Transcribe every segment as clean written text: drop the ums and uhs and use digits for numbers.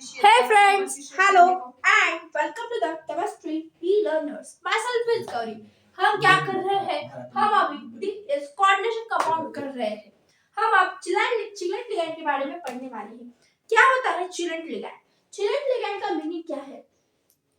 Hey friends, hello and welcome to the Chemistry e-learners. Myself is Gauri. हम क्या कर रहे हैं? हम अभी इस कोऑर्डिनेशन कंपाउंड कर रहे हैं. हम अब चिलेंट लिगैंड के बारे में पढ़ने वाले हैं. क्या होता है चिलेंट लिगैंड? चिलेंट लिगैंड का मीनिंग क्या है?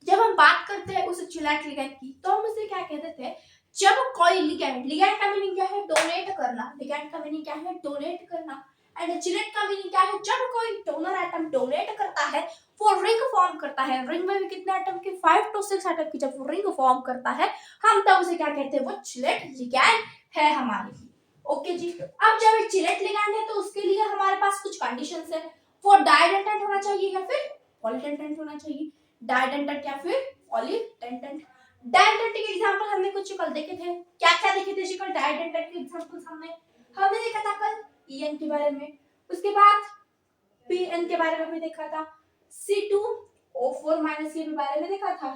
जब हम बात करते हैं उस चिलेंट लिगैंड की तो हम उसे क्या कहते थे? जब कोई लिगैंड का मीनिंग क्या है? डोनेट करना. लिगैंड का मीनिंग क्या है? डोनेट करना. एंड चिलेंट का मीनिंग क्या है? जब कोई डोनर एटम डोनेट करता है वो रिंग फॉर्म करता है. रिंग में भी कितने एटम की? 5 to 6 एटम की जब वो रिंग फॉर्म करता है हम तब उसे क्या कहते हैं? वो चिलेट लिगैंड है हमारे लिए. ओके जी. अब जब एक चिलेट लिगैंड है तो उसके लिए हमारे पास कुछ कंडीशंस है. वो डाइडेंटेंट होना चाहिए या फिर पॉलीडेंटेंट होना चाहिए. डाइडेंटेंट या फिर पॉलीडेंटेंट. डाइडेंटेंट के एग्जांपल हमने कुछ कल देखे थे. क्या-क्या देखे थे जी कल डाइडेंटेंट के एग्जांपल्स हमने देखा था कल ईएन के बारे में. उसके बाद पीएन के बारे में भी देखा था. C2O4 माइनस के बारे में देखा था.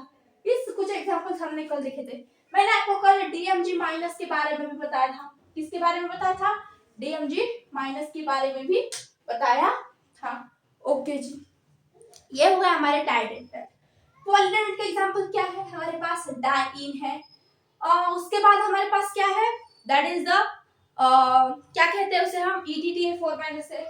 इस कुछ एग्जांपल्स हमने कल देखे थे. मैंने आपको कल DMG माइनस के बारे में भी बताया था. किसके बारे में बताया था? DMG माइनस के बारे में भी बताया था. ओके जी. ये हुआ हमारे डाइडेंटेंट. पॉलीडेंटेंट के एग्जांपल क्या है? हमारे पास डाइन है. उसके बाद हमारे पास क्या है? दैट इज द क्या कहते हैं उसे हम? EDTA4 माइनस है.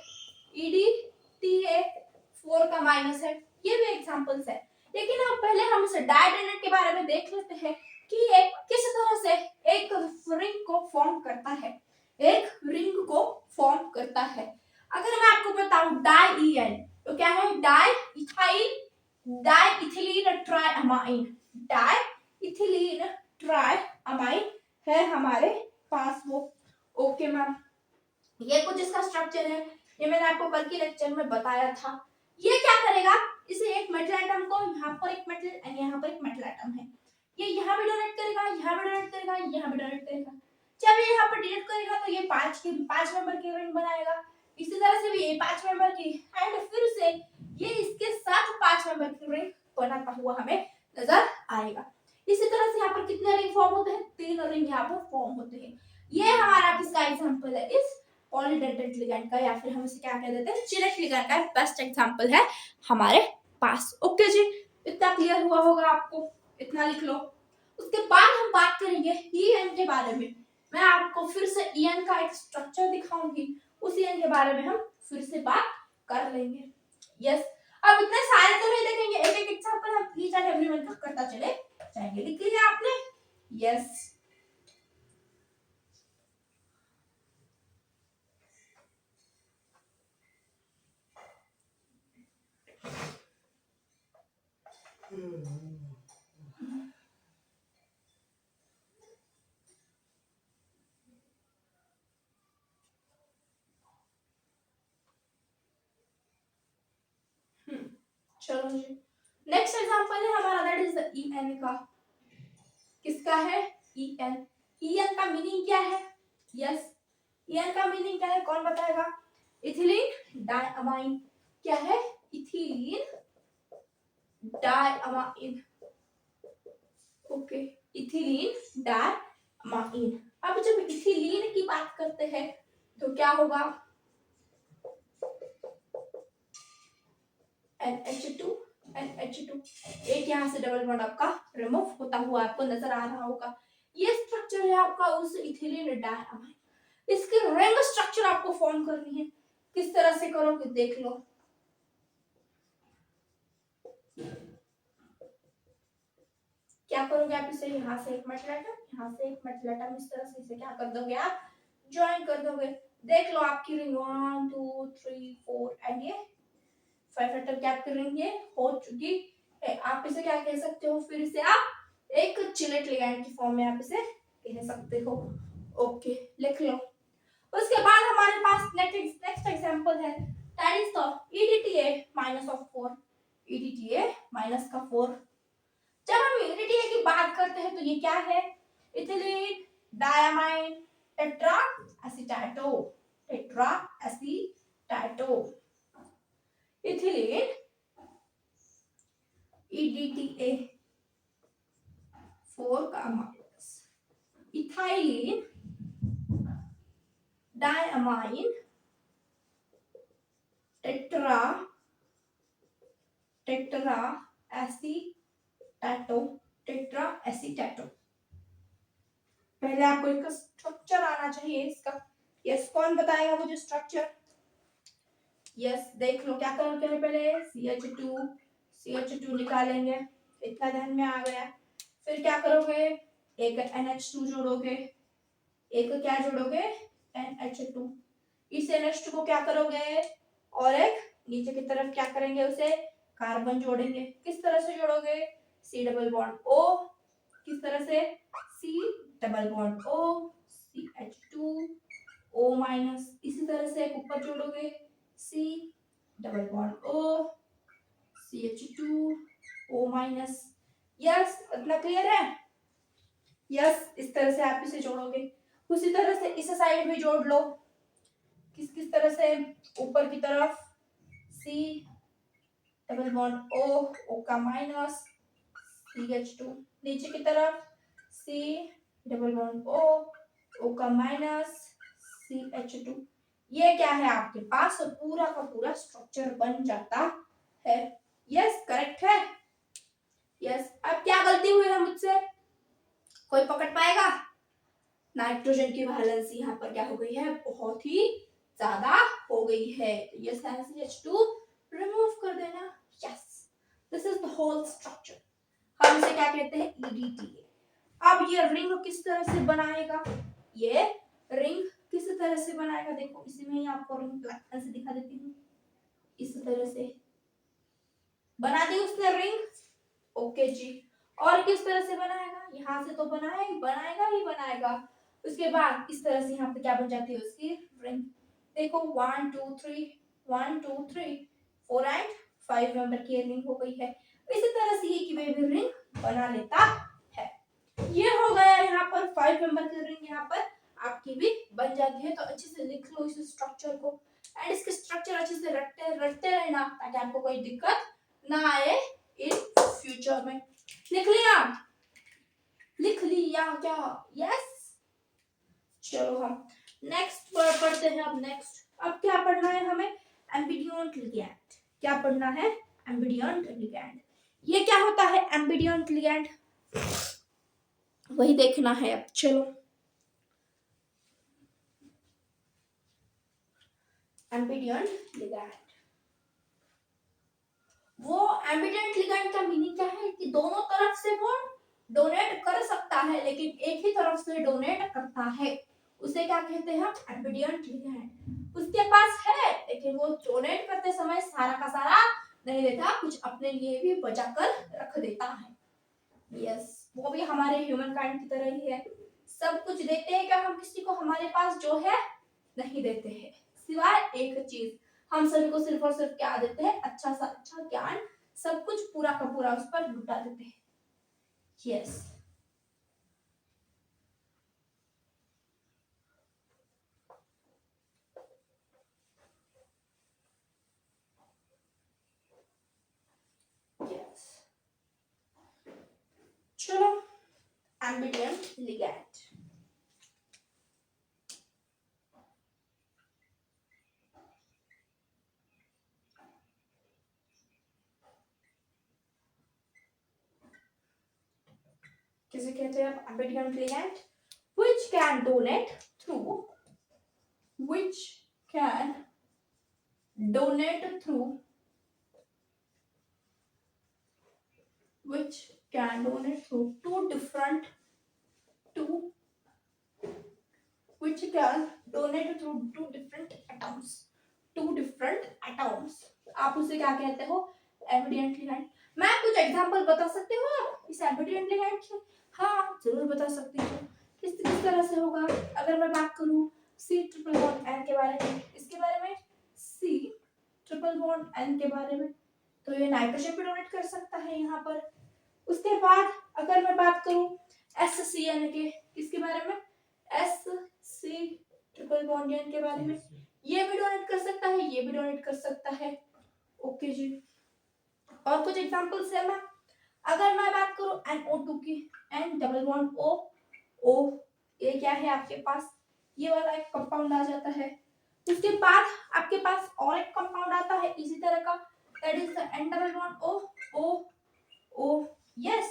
EDTA4 का माइनस है. ये भी एग्जांपल्स है. लेकिन अब पहले हम इस डाइडेंटेंट के बारे में देख लेते हैं कि ये किस तरह से एक रिंग को फॉर्म करता है. एक रिंग को फॉर्म करता है. अगर मैं आपको बताऊं डाइईएन तो क्या है? डाइइथिलीन ट्राइअमाइन. डाइइथिलीन ट्राइअमाइन है हमारे पास वो. Okay ma'am. ये कुछ इसका स्ट्रक्चर है. ये मैंने आपको कल के लेक्चर में बताया था. ये क्या करेगा? इसे एक मेटल एटम को यहाँ पर एक मेटल एंड यहाँ पर एक मेटल एटम है. ये यहाँ भी डोनेट करेगा, यहाँ भी डोनेट करेगा, यहाँ भी डोनेट करेगा. जब ये यहाँ पर डोनेट करेगा तो ये पांच मेंबर की रिंग बनाएगा. इसी तरह से भी ये 5 मेंबर की एंड फिर से ये इसके साथ 5 मेंबर की रिंग बनाता हुआ हमें नजर आएगा. इसी तरह से यहाँ पर कितने रिंग फॉर्म होते हैं? 3 रिंग यहाँ पर फॉर्म होते हैं. ये हमारा किसका एग्जांपल है? इस पॉलीडेंटेंट लिगैंड का, या फिर हम इसे क्या कह देते हैं? चिलेट लिगैंड का बेस्ट एग्जांपल है हमारे पास. ओके जी. इतना क्लियर हुआ होगा आपको. इतना लिख लो. उसके बाद हम बात करेंगे ईएन के बारे में. मैं आपको फिर से ईएन का एक स्ट्रक्चर दिखाऊंगी. उस ईएन के बारे में हम फिर से बात कर लेंगे. यस. अब इतने सारे तो नहीं देखेंगे. एक एक एग्जांपल हम ईच एंड एवरीवन का करता चले जाएंगे. लिख लिया आपने? यस. चलो जी. नेक्स्ट एग्जांपल है हमारा दैट इज द ईएन का. किसका है? ईएन. ईएन का मीनिंग क्या है? यस. ईएन का मीनिंग क्या है? कौन बताएगा? Ethylene diamine. क्या है? Ethylene diamine. Okay. Ethylene diamine. अब जब इथिलीन की बात करते हैं तो क्या होगा? NH2 NH2. एक यहाँ से डबल बॉन्ड आपका रिमूव होता हुआ आपको नजर आ रहा होगा. ये स्ट्रक्चर है आपका उस इथिलीन डाइअमाइन. इसकी रिंग स्ट्रक्चर आपको फॉर्म करनी है. किस तरह से करोगे देख लो. क्या करोगे आप? इसे यहाँ से एक मेटल एटम, यहाँ से एक मेटल एटम, इस तरह से इसे क्या कर दोगे आप? ज्वाइन कर दोगे. देख लो आपकी रिंग 1 2 3 4 एंड ये 5 एटम क्या आपकी रिंग ये हो चुकी है. आप इसे क्या कह सकते हो? फिर से आप एक चिलेट लिगैंड की फॉर्म में आप इसे कह सकते हो. ओके. लिख लो. उसके बाद हमारे पास नेक्स्ट एग्जांपल है that is the EDTA minus of 4. EDTA minus का 4. जब हम EDTA की बात करते हैं तो ये क्या है? Ethylene diamine tetra acetato. Tetra acetato. Ethylene EDTA 4 का minus. Ethylene diamine tetra tetra acetato, tetra acetato. पहले आपको इसका स्ट्रक्चर आना चाहिए इसका। यस, कौन बताएगा मुझे स्ट्रक्चर? यस, देख लो क्या करोगे पहले CH2 निकालेंगे, इतना ध्यान में आ गया। फिर क्या करोगे, एक NH2 जोड़ोगे, एक क्या जोड़ोगे, NH2। इस NH2 को क्या करोगे, और एक नीचे की तरफ क्या करेंगे, उसे कार्बन जोड़ेंगे। किस तरह से जोड़ोगे, C डबल बॉन्ड O, किस तरह से, C double bond O, CH2 O minus, इसी तरह से ऊपर जोड़ोगे C double bond O, CH2 O minus. Yes, इतना क्लियर है? यस, इस तरह से आप इसे जोड़ोगे। उसी तरह से इस साइड भी जोड़ लो। किस किस तरह से, ऊपर की तरफ C डबल बॉन्ड O का माइनस, CH2, नीचे की तरफ C डबल बॉन्ड O का माइनस, CH2। ये क्या है आपके पास पूरा का पूरा स्ट्रक्चर बन जाता है। यस, करेक्ट है। यस, अब क्या गलती हुई है मुझसे, कोई पकड़ पाएगा? नाइट्रोजन की वैलेंसी यहाँ पर क्या हो गई है, बहुत ही ज्यादा हो गई है। ये CH2 रिमूव कर देना। Yes, this is the whole structure. हम इसे क्या कहते हैं, EDTA। अब ये रिंग किस तरह से बनाएगा, ये रिंग किस तरह से बनाएगा, देखो इसी में ही आपको रिंग प्लान से दिखा देती हूँ। इस तरह से बना दी उसने रिंग। ओके जी, और किस तरह से बनाएगा, यहाँ से तो बनाएगा ही बनाएगा। उसके बाद इस तरह से यहाँ पे क्या बन जाती है उसकी रिंग। देखो 1 2 3 1 2 3 4 एंड 5 मेंबर की रिंग हो गई है। इसी तरह से ये भी रिंग बना लेता है। ये हो गया यहाँ पर 5 मेंबर की रिंग, यहाँ पर आपकी भी बन जाती है। तो अच्छे से लिख लो इस स्ट्रक्चर को, एंड इसके स्ट्रक्चर अच्छे से रटते रहना ताकि आपको कोई दिक्कत ना आए इन फ्यूचर में। लिख लिया? लिख लिया क्या? यस। चलो हम नेक्स्ट वर्ड पढ़ते हैं। अब क्या पढ़ना है हमें, एम्बिडियंट लिगैंड। क्या पढ़ना है, एम्बिडियंट लिगैंड। ये क्या होता है एम्बिडियंट लिगैंड, वही देखना है अब। चलो, एम्बिडियंट लिगैंड, वो एम्बिडियंट लिगैंड का मीनिंग क्या है कि दोनों तरफ से वो डोनेट कर सकता है लेकिन एक ही तरफ से डोनेट करता है, उसे क्या कहते हैं, एम्बिडियंट लिगैंड। उसके पास है लेकिन वो डोनेट करते समय सारा का सारा नहीं देता, कुछ अपने लिए भी बचा कर रख देता है। यस, वो भी हमारे ह्यूमन काइंड की तरह ही है। सब कुछ देते हैं क्या हम किसी को, हमारे पास जो है नहीं देते हैं, सिवाय एक चीज, हम सभी को सिर्फ और सिर्फ क्या देते हैं, अच्छा सा अच्छा ज्ञान, सब कुछ पूरा का पूरा उस पर लुटा देते हैं। Yes, yes. चलो, एम्बिडियंट लिगैंड। किसे कहते हैं आप, एम्बिडियंट ligand, which can donate through which can donate through which can donate through two different two which can donate through two different atoms। आप उसे क्या कहते हो, एम्बिडियंट लिगैंड। मैं कुछ एग्जांपल बता सकते हो आप इस एम्बिडियंट लिगैंड के? हाँ, जरूर बता सकती हूँ। किस तरह से होगा, अगर मैं बात करूँ C ट्रिपल बॉन्ड N के बारे में, इसके बारे में C ट्रिपल बॉन्ड N के बारे में, तो ये नाइट्रोजन पे डोनेट कर सकता है यहाँ पर। उसके बाद अगर मैं बात करूँ SCN के, किसके बारे में, SC ट्रिपल बॉन्ड N के बारे में, ये भी डोनेट कर सकता है, ये भी डोनेट कर सकता है। ओके जी, और कुछ एग्जांपल्स है मैं, अगर मैं बात करूं NO2 की, N double bond O O, ये क्या है आपके पास, ये वाला एक कंपाउंड आ जाता है। उसके बाद आपके पास और एक कंपाउंड आता है इसी तरह का that is the N double bond O, yes,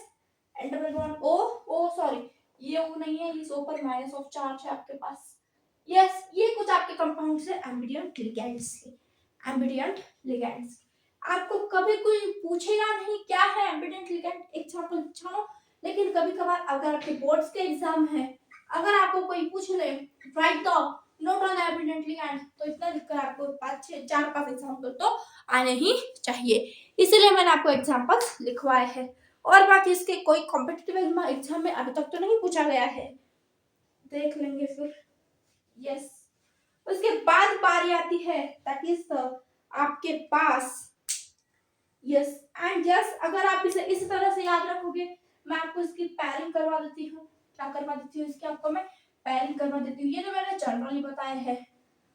N double bond O, sorry ये O नहीं है, इस O पर माइनस ऑफ चार्ज है आपके पास, यस, ये कुछ आपके कंपाउंड से एम्बिडियंट लिगेंड्स के, एम्बिडियंट लिगेंड्स। आपको कभी कोई पूछेगा नहीं क्या है एम्बिडियंट लिगेंड, एग्जांपल जानो, लेकिन कभी कभार अगर आपके बोर्ड्स के एग्जाम है, अगर आपको कोई पूछ ले write the note on ambidentate ligand, तो इतना लिखकर आपको 4-5 एग्जांपल तो आने ही चाहिए, इसलिए मैंने आपको एग्जांपल्स लिखवाए हैं। और बाकी इसके कोई कॉम्पिटिटिव एग्जाम में अभी तक तो नहीं पूछा गया है, देख लेंगे फिर, यस। उसके बाद बारी आती है दैट इज द आपके पास, यस एंड यस, अगर आप इसे इस तरह से याद रखोगे, मैं आपको इसकी पैरिंग करवा देती हूँ, क्या करवा देती हूँ इसकी आपको मैं पैरिंग करवा देती हूँ, ये तो मैंने जनरली बताया है।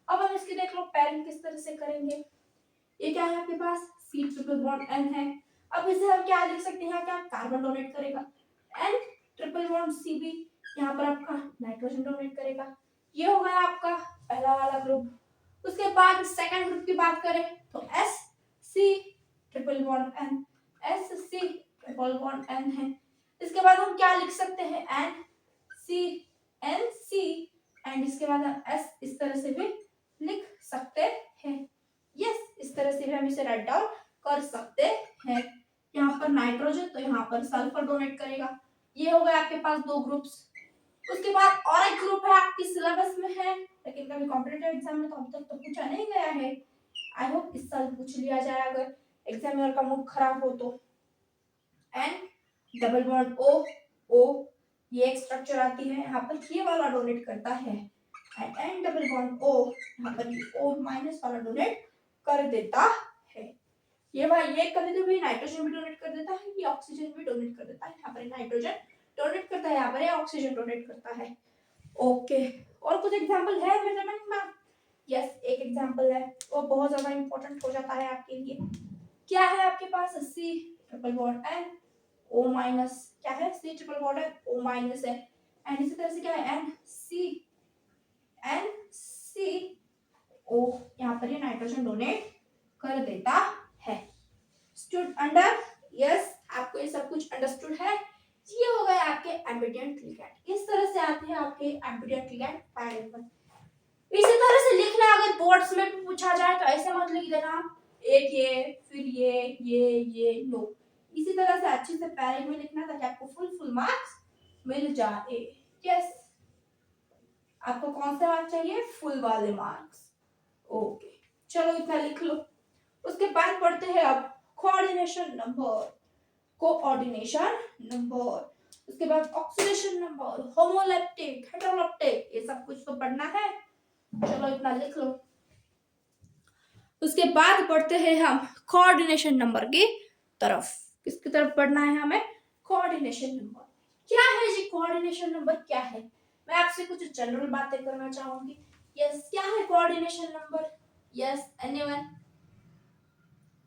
अब हम इसकी देख लो पैरिंग किस तरह से करेंगे। ये क्या है आपके पास C ट्रिपल बॉन्ड N है, अब इसे हम क्या लिख सकते हैं, क्या कार्बन डोनेट करेगा, N ट्रिपल बॉन्ड CB, यहाँ पर आपका नाइट्रोजन डोनेट करेगा, ये हो गया आपका पहला वाला ग्रुप। उसके बाद सेकंड ग्रुप की बात करें तो SC triple bond N, SC triple bond N है। इसके बाद हम क्या लिख सकते हैं NC एंड इसके बाद हम S इस तरह से भी लिख सकते हैं, यस, इस तरह से भी हम इसे राइट डाउन कर सकते हैं। यहाँ पर नाइट्रोजन तो यहाँ पर सल्फर डोनेट करेगा, ये हो गया आपके पास 2 ग्रुप्स। उसके बाद और एक ग्रुप है आपकी सिलेबस में है, लेकिन कभी कॉम्पिटिटिव एग्जाम में तो अब तक तो पूछा नहीं गया है, आई होप इस साल पूछ लिया जाए अगर एग्जामिनर का मूड खराब हो तो। एंड डबल बॉन्ड O, ये एक स्ट्रक्चर आती है, यहाँ पर ये वाला डोनेट करता है, and N double bond O, यहाँ पर O माइनस वाला डोनेट कर देता है। ये भाई ये कभी भी नाइट्रोजन भी डोनेट कर देता है, ये ऑक्सीजन भी डोनेट कर देता है, यहाँ पर नाइट्रोजन डोनेट करता है, यहाँ पर ऑक्सीजन डोनेट करता है, ओके। और कुछ एग्जांपल है मेजरमेंट में, यस, एक एग्जांपल है वो बहुत ज्यादा इंपॉर्टेंट हो जाता है आपके लिए, क्या है आपके पास C triple bond N O minus, क्या है C ट्रिपल बॉन्ड है O माइनस है, एंड इसी तरह से क्या है NCO, यहाँ पर ये नाइट्रोजन डोनेट कर देता है। स्टूड अंडर, यस, आपको ये सब कुछ अंडरस्टूड है। ये हो गए आपके एम्बिडियंट लिगैंड, इस तरह से आते हैं आपके एम्बिडियंट लिगैंड पैरेलल। इसी तरह से लिखना, अगर बोर्ड्स में भी पूछा जाए तो ऐसे मत लिख देना एक ये फिर ये नो, इसी तरह से अच्छे से पैरे में लिखना ताकि आपको फुल मार्क्स मिल जाए, यस। आपको कौन सा मार्क्स चाहिए, फुल वाले मार्क्स, ओके, चलो इतना लिख लो। उसके बाद पढ़ते हैं अब कोऑर्डिनेशन नंबर, कोऑर्डिनेशन नंबर, उसके बाद ऑक्सीडेशन नंबर, होमोलैप्टिक, हेटेरोलैप्टिक, ये सब कुछ तो पढ़ना है, चलो इतना लिख लो। उसके बाद पढ़ते हैं हम कोऑर्डिनेशन नंबर की तरफ, किसकी तरफ पढ़ना है हमें, कोऑर्डिनेशन नंबर। क्या है जी कोऑर्डिनेशन नंबर, क्या है, मैं आपसे कुछ जनरल बातें करना चाहूंगी, यस, क्या है कोऑर्डिनेशन नंबर, यस एनीवन।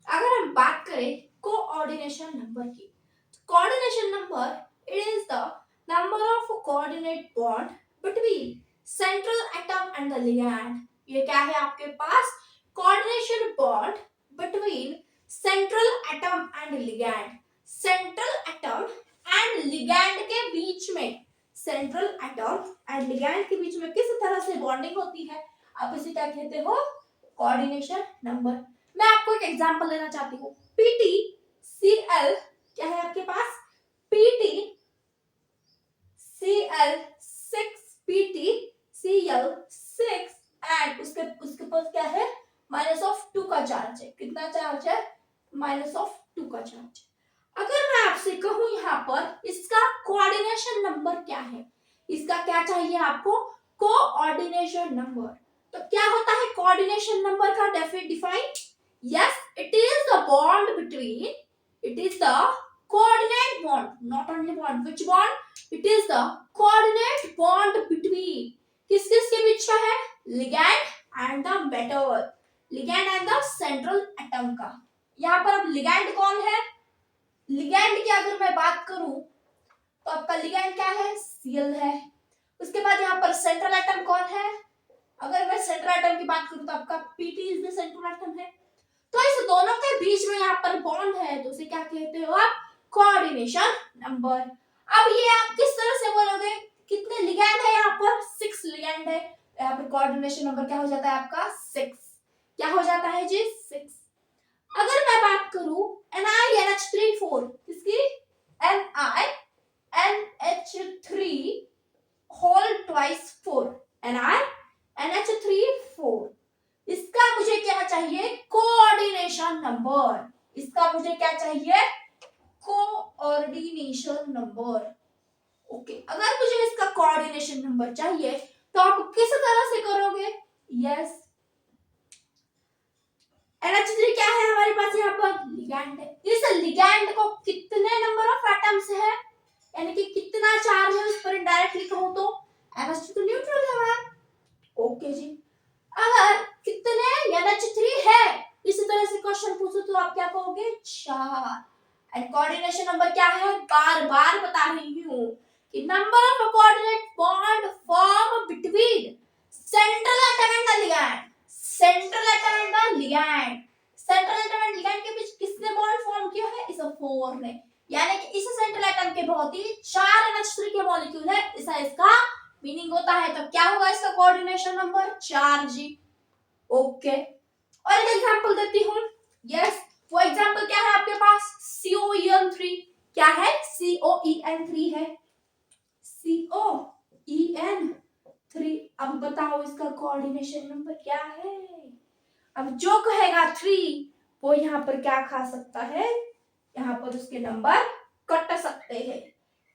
अगर हम बात करें कोऑर्डिनेशन नंबर की, coordination number it is the number of coordinate bond between central atom and the ligand. ये क्या है आपके पास, coordination bond between central atom and ligand, central atom and ligand के बीच में, सेंट्रल एटम एंड लिगैंड के बीच में किस तरह से बॉन्डिंग होती है, आप इसे क्या कहते हो, कोऑर्डिनेशन नंबर। मैं आपको एक एग्जांपल देना चाहती हूँ, PTCl, क्या है आपके पास PTCl6, PTCl6 एंड उसके पास क्या है -2 का चार्ज है, कितना चार्ज है, -2 का चार्ज। अगर मैं आपसे कहूं यहाँ पर इसका कोऑर्डिनेशन नंबर क्या है, इसका क्या चाहिए आपको, कोऑर्डिनेशन नंबर, तो क्या होता है कोऑर्डिनेशन नंबर का define, yes, it is the bond between, it is the coordinate bond, not only bond, which bond, it is the coordinate bond between, किस किस के बीच का है, ligand and the metal, ligand and the central atom का। यहाँ पर अब ligand कौन है, ligand की अगर मैं बात करूं तो आपका ligand क्या है, Cl है। उसके बाद यहाँ पर central atom कौन है, अगर मैं central atom की बात करूं तो आपका PT is the central atom है। तो इस दोनों के बीच में यहाँ पर बॉन्ड है तो उसे क्या कहते हो आप? Coordination number. अब ये आप किस तरह से बोलोगे? कितने लिगैंड है यहाँ पर? 6 लिगैंड है। यहाँ पर कोऑर्डिनेशन नंबर क्या हो जाता है आपका? 6। क्या हो जाता है जी? 6। अगर मैं बात करूं NiNH3 4 किसकी? NiNH3 whole twice 4 NiNH3 4। इसका मुझे क्या चाहिए? Coordination number. इसका मुझे क्या चाहिए? Coordination number. ओके, अगर मुझे इसका कोऑर्डिनेशन नंबर चाहिए तो आप किस तरह से करोगे? यस, NH3 क्या है हमारे पास? यहाँ पर लिगैंड है। इस लिगैंड को कितने नंबर ऑफ एटम्स है, यानी कि कितना चार्ज है उस पर इनडायरेक्टली कहूं तो NH3 तो न्यूट्रल है मैम। ओके जी, अगर कितने NH3 है इसी तरह से क्वेश्चन पूछो तो आप क्या कहोगे? 4। एंड कोऑर्डिनेशन नंबर क्या है? बार बार बता रही हूं कि number of coordinate bond form between central atom and the ligand. Central atom and the ligand, central atom and ligand के बीच किसने बॉन्ड फॉर्म किया है? इस 4 ने। यानी कि इस सेंट्रल एटम के बहुत ही 4 NH3 के मॉलिक्यूल है, ऐसा इसका मीनिंग होता है। तो क्या होगा इसका कोऑर्डिनेशन नंबर? 4 जी। ओके, और एक एग्जांपल देती हूं। यस, वो एग्जांपल क्या है आपके पास? COEN3। क्या है? COEN3 है। COEN3। अब बताओ इसका कोऑर्डिनेशन नंबर क्या है? अब जो कहेगा 3 वो यहाँ पर क्या खा सकता है? यहाँ पर उसके नंबर कट सकते हैं।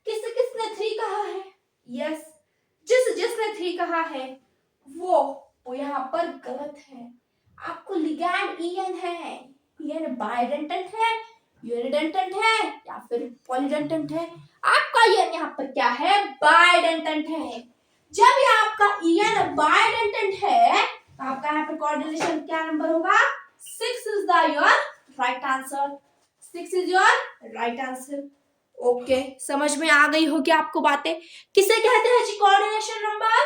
किसने 3 कहा है? यस, जिसने 3 कहा है वो यहाँ पर गलत है। आपको लिगैंड EN है, EN बाइडेंटेंट है, यूनिडेंटेंट है या फिर पॉलीडेंटेंट है? आपका EN यहाँ पर क्या है? बाइडेंटेंट है। जब ये आपका EN बाइडेंटेंट है तो आपका यहाँ पर कोऑर्डिनेशन क्या नंबर होगा? 6 is the your right answer. 6 is your right answer. Okay, समझ में आ गई होगी आपको बातें? किसे कहते हैं जी कोऑर्डिनेशन नंबर?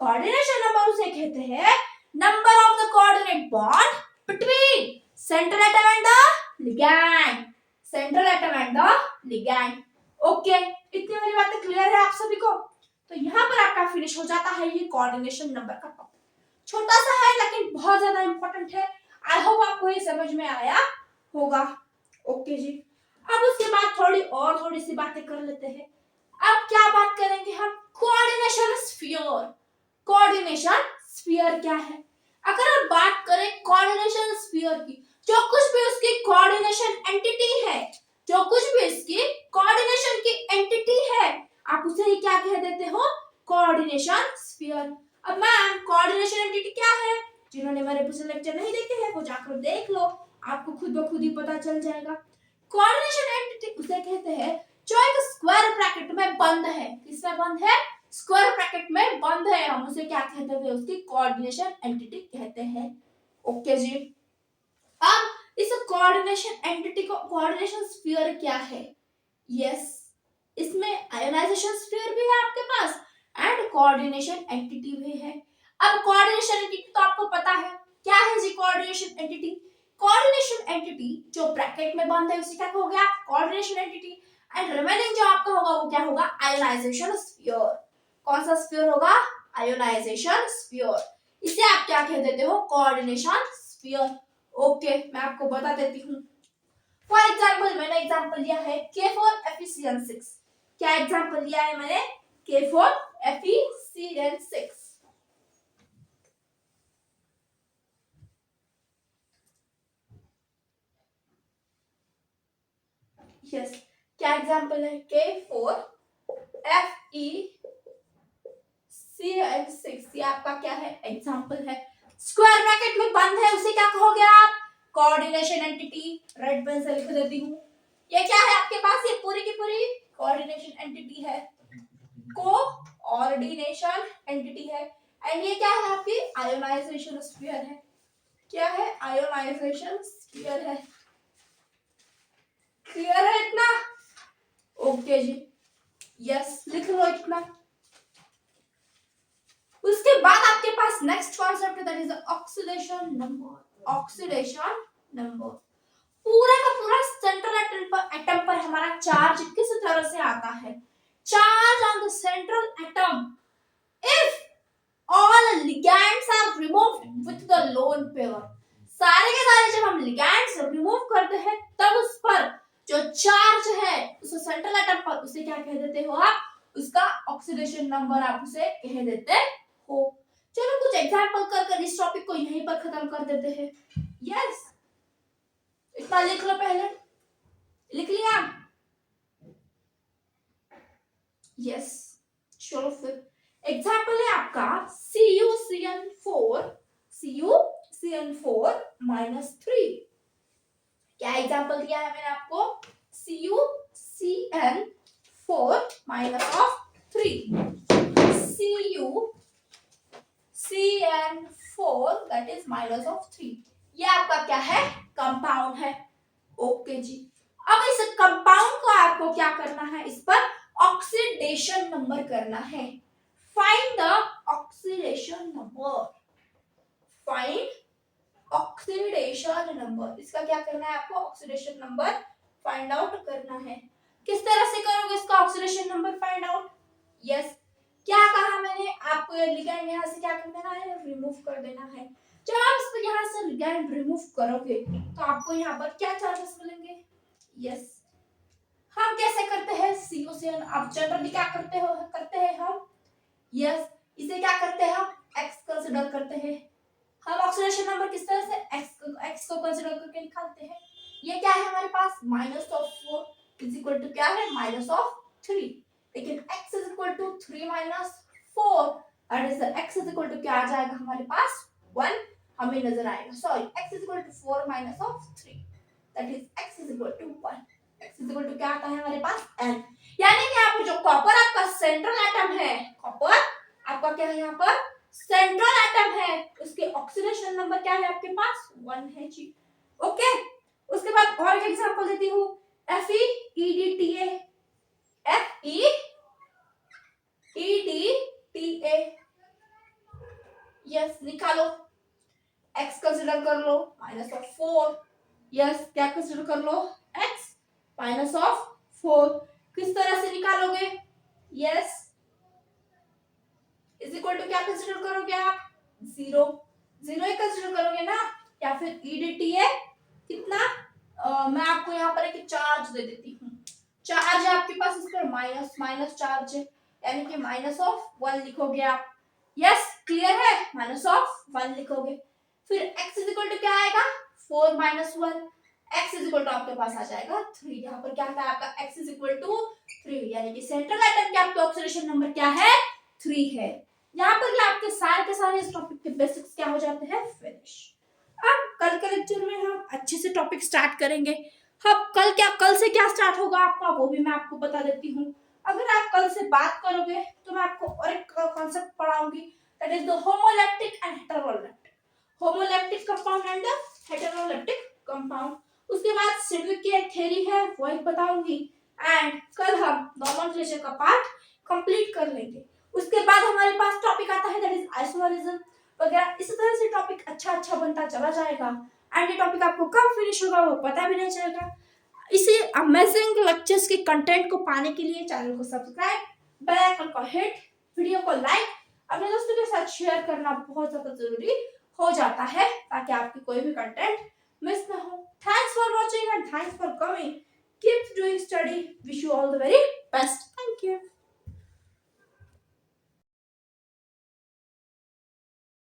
कोऑर्डिनेशन नंबर उसे कहते हैं number of the coordinate bond between central atom and the ligand. Central atom and the ligand. Okay, इतनी मेरी बातें क्लियर है आप सभी को? तो यहाँ पर आपका फिनिश हो जाता है ये कोऑर्डिनेशन नंबर का टॉपिक। छोटा सा है लेकिन बहुत ज्यादा इंपॉर्टेंट है। आई होप आपको ये समझ में आया होगा। ओके जी, अब उसके बाद थोड़ी सी बातें कर लेते हैं। अब क्या बात करेंगे हम? Coordination sphere. कोऑर्डिनेशन स्फीयर क्या है? अगर हम बात करें कोऑर्डिनेशन स्फीयर की, जो कुछ भी उसकी कोऑर्डिनेशन एंटिटी है, जो कुछ भी इसकी कोऑर्डिनेशन की एंटिटी है, आप उसे ही क्या कह देते हो? Coordination sphere. अब मैम कोऑर्डिनेशन एंटिटी क्या है? जिन्होंने मेरे पिछले लेक्चर नहीं देखे हैं वो जाकर देख लो, आपको खुद ब खुद ही पता चल जाएगा। कोऑर्डिनेशन एंटिटी उसे कहते हैं जो एक स्क्वायर ब्रैकेट में बंद है। किसमें बंद है? स्क्वायर ब्रैकेट में बंद है। हम उसे क्या कहते हैं? उसकी कोऑर्डिनेशन एंटिटी कहते हैं। ओके जी, अब इस कोऑर्डिनेशन एंटिटी को कोऑर्डिनेशन स्फीयर क्या है? यस, इसमें आयोनाइजेशन स्फीयर भी है आपके पास एंड कोऑर्डिनेशन एंटिटी भी है। अब कोऑर्डिनेशन एंटिटी तो आपको पता है क्या है जी? कोऑर्डिनेशन एंटिटी, कोऑर्डिनेशन एंटिटी जो ब्रैकेट में बंद है उसे क्या कहोगे आप? Coordination entity. एंड रिमेनिंग जो आपका होगा वो क्या होगा? Ionization sphere. कौन सा स्फीयर होगा? Ionization sphere. इसे आप क्या कह देते हो? Coordination sphere. ओके, मैं आपको बता देती हूँ। फॉर एग्जाम्पल मैंने एग्जाम्पल लिया है K4FeCN6। क्या एग्जाम्पल लिया है मैंने? K4FeCN6। यस, क्या एग्जाम्पल है? K4FeCN6 ये आपका क्या है? एग्जाम्पल है। स्क्वायर ब्रैकेट में बंद है उसे क्या कहोगे आप? Coordination entity. रेड पेन से लिख देती हूँ। ये क्या है आपके पास? ये पूरी की पूरी कोऑर्डिनेशन एंटिटी है, कोऑर्डिनेशन एंटिटी है। एंड ये क्या है आपकी? आयोनाइजेशन स्फीयर है। क्या है? आयोनाइजेशन स्फीयर है। क्लियर है इतना? ओके जी, यस, लिख लो इतना। उसके बाद आपके पास नेक्स्ट कॉन्सेप्ट है that is oxidation number. Oxidation number. पूरा का पूरा सेंट्रल एटम पर हमारा चार्ज किस तरह से आता है? Charge on the central atom if all ligands are removed with the lone pair। सारे के सारे जब हम ligands रिमूव करते हैं तब उस पर जो चार्ज है उस सेंट्रल एटम पर उसे क्या कह देते हो आप? उसका ऑक्सीडेशन नंबर आप उसे कह देते हो। चलो कुछ एग्जांपल कर इस टॉपिक को यहीं पर खत्म कर देते हैं। यस, इतना लिख लो, पहले लिख लिया? यस, चलो फिर एग्जाम्पल है आपका CuCN4 -3। क्या एग्जाम्पल दिया है मैंने आपको? CuCN4 -3। CuCN4 that is -3। ये आपका क्या है? कंपाउंड है। ओके जी, अब इस कंपाउंड को आपको क्या करना है? इस पर ऑक्सीडेशन नंबर करना है। Find the oxidation number। Find oxidation number। इसका क्या करना है आपको? ऑक्सीडेशन नंबर फाइंड आउट करना है। किस तरह से करोगे इसका oxidation number find out? Yes, क्या कहा मैंने आपको? ये लिगैंड यहाँ से क्या कर देना है? रिमूव कर देना है। जब आप इसको यहाँ से लिगैंड रिमूव करोगे तो आपको यहाँ पर क्या चार्जेस मिलेंगे? यस, हम कैसे करते हैं? CuCN आप जनरली क्या करते हैं हम? यस, इसे क्या करते हैं? हम x कंसीडर करते हैं। हम ऑक्सीडेशन नंबर किस तरह से x को कंसीडर करके निकालते हैं? ये क्या है हमारे पास? -4 इज इक्वल टू क्या है? -3। लेकिन x is equal to 3 - 4 that is x is equal to क्या आ जाएगा हमारे पास? 1 हमें नजर आएगा। Sorry, x is equal to 4 - 3 that is x is equal to 1। x is equal to क्या आता है हमारे पास? n। यानी कि आपको जो कॉपर आपका सेंट्रल एटम है, कॉपर आपका क्या है यहाँ पर? सेंट्रल एटम है, उसके ऑक्सीडेशन नंबर क्या है आपके पास? 1 है जी। ओके, उसके बाद और एक एग्जांपल देती हूँ। FeEDTA। FeEDTA। यस, निकालो। x कंसीडर कर लो -4। यस, क्या कंसीडर कर लो? x -4। किस तरह से निकालोगे? यस, इज इक्वल टू क्या कंसीडर करोगे आप? 0 ही कंसीडर करोगे ना? या फिर EDTA कितना? मैं आपको यहाँ पर एक चार्ज दे देती हूँ। चार्ज है आपके पास, इस पर माइनस चार्ज है, यानी कि -1 लिखोगे आप। यस, क्लियर है? -1 लिखोगे। फिर x इज इक्वल टू क्या आएगा? 4 - 1। x इज इक्वल टू आपके पास आ जाएगा 3। यहाँ पर क्या आता है आपका? x इज इक्वल टू 3, यानी कि सेंट्रल एटम के आपके ऑक्सीडेशन नंबर क्या है? 3 है। यहाँ पर आपके सारे के सारे इस टॉपिक के बेसिक्स क्या हो जाते हैं? फिनिश। अब कल के लेक्चर में हम अच्छे से टॉपिक स्टार्ट करेंगे। अब कल से क्या स्टार्ट होगा आपका, वो भी मैं आपको बता देती हूँ। अगर आप कल से बात करोगे तो मैं आपको और एक कॉन्सेप्ट पढ़ाऊंगी, that is the homoleptic and heteroleptic. Homoleptic compound and heteroleptic compound. उसके बाद सिडविक की एक थ्योरी है, वो एक बताऊंगी। एंड कल हम नॉमेनक्लेचर का पार्ट कंप्लीट कर लेंगे। उसके बाद हमारे पास टॉपिक आता है, दैट इज आइसोमरिज्म वगैरह। इस तरह से टॉपिक अच्छा बनता चला जाएगा एंड ये टॉपिक आपको कब फिनिश होगा वो पता भी नहीं चलेगा। इसी अमेजिंग लेक्चर्स के कंटेंट को पाने के लिए चैनल को सब्सक्राइब, बेल आइकन को हिट, वीडियो को लाइक, अपने दोस्तों के साथ शेयर करना बहुत ज्यादा जरूरी हो जाता है ताकि आपकी कोई भी कंटेंट मिस ना हो। Thanks for watching and thanks for coming. Keep doing study. Wish you all the very best.